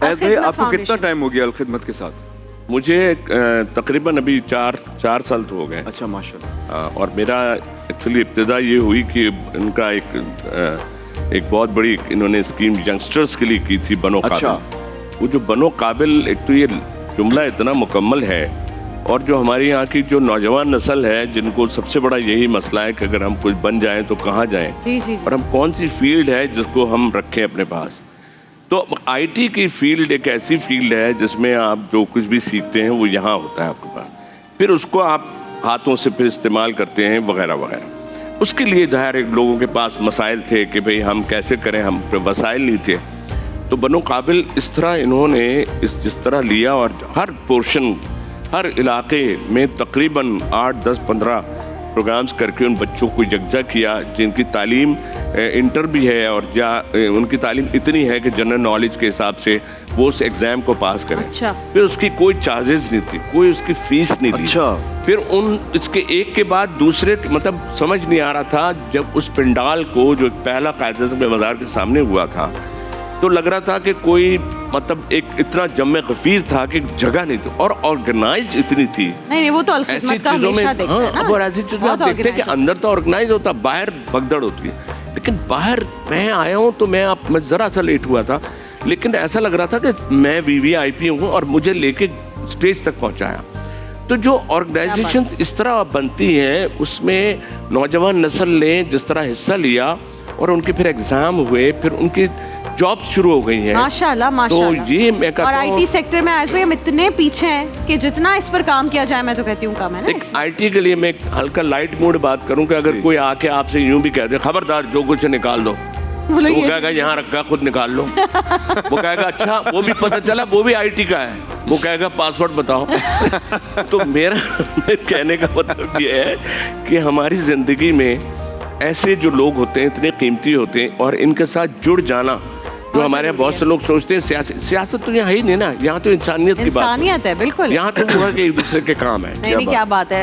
आपको कितना टाइम हो गया अलखिदमत के साथ? मुझे तकरीबन अभी चार साल तो हो गए। अच्छा, माशाल्लाह। और मेरा एक्चुअली इब्तिदा ये हुई कि इनका एक बहुत बड़ी इन्होंने स्कीम यंगस्टर्स के लिए की थी, बनो काबिल। वो जो बनो काबिल, एक तो ये जुमला इतना मुकम्मल है, और जो हमारी यहाँ की जो नौजवान नस्ल है जिनको सबसे बड़ा यही मसला है कि अगर हम कुछ बन जाएं तो कहाँ जाएं, और हम कौन सी फील्ड है जिसको हम रखें अपने पास। तो आईटी की फील्ड एक ऐसी फील्ड है जिसमें आप जो कुछ भी सीखते हैं वो यहाँ होता है आपके पास, फिर उसको आप हाथों से फिर इस्तेमाल करते हैं वगैरह वगैरह। उसके लिए ज़ाहिर एक लोगों के पास मसाइल थे कि भाई हम कैसे करें, हम पे वसाइल नहीं थे। तो बनो काबिल इस तरह इन्होंने जिस तरह लिया, और हर पोर्शन हर इलाके में तकरीबन 8, 10, 15 प्रोग्राम्स करके उन बच्चों को यकजा किया जिनकी तालीम इंटर भी है, और उनकी तालीम इतनी है कि जनरल नॉलेज के हिसाब से वो उस एग्ज़ाम को पास करें। अच्छा। फिर उसकी कोई चार्जेस नहीं थी, कोई उसकी फीस नहीं थी। अच्छा। फिर इसके एक के बाद दूसरे, मतलब समझ नहीं आ रहा था। जब उस पंडाल को जो पहला कायदे मज़ार के सामने हुआ था तो लग रहा था कि कोई मतलब एक इतना जम्मे गफीर था कि जगह नहीं थी, और ऑर्गेनाइज इतनी थी। नहीं वो तो ऐसी चीजों में, और ऐसी चीजों में आप देखते हैं कि अंदर तो ऑर्गेनाइज होता, बाहर भगदड़ होती है। लेकिन बाहर मैं आया हूँ तो मैं जरा सा लेट हुआ था, लेकिन ऐसा लग रहा था कि मैं VVIP हूँ और मुझे लेके स्टेज तक पहुँचाया। तो जो ऑर्गेनाइजेशंस इस तरह बनती हैं उसमें नौजवान नस्ल ने जिस तरह हिस्सा लिया, और उनके फिर एग्जाम हुए, फिर उनकी जॉब शुरू हो गई हैं। माशाल्लाह, माशाल्लाह। तो ये मैं कहता हूं, और IT सेक्टर में आज भी हम इतने पीछे हैं कि जितना इस पर काम किया जाए, मैं तो कहती हूँ कम है ना। एक IT के लिए मैं हल्का लाइट मूड बात करूं कि अगर कोई आके आपसे यूं भी कह दे खबरदार जो कुछ निकाल दो, तो वो कहेगा यहाँ रखा खुद निकाल लो। वो कहेगा अच्छा, वो भी पता चला वो भी IT का है, वो कहेगा पासवर्ड बताओ। तो मेरा कहने का मतलब ये है कि हमारी जिंदगी में ऐसे जो लोग होते हैं इतने कीमती होते हैं, और इनके साथ जुड़ जाना, जो हमारे यहाँ बहुत से लोग सोचते हैं सियासत तो यहाँ है ही नहीं ना, यहाँ तो इंसानियत की बात है। इंसानियत है, बिल्कुल। यहाँ तो एक दूसरे के काम है। नहीं, क्या बात है।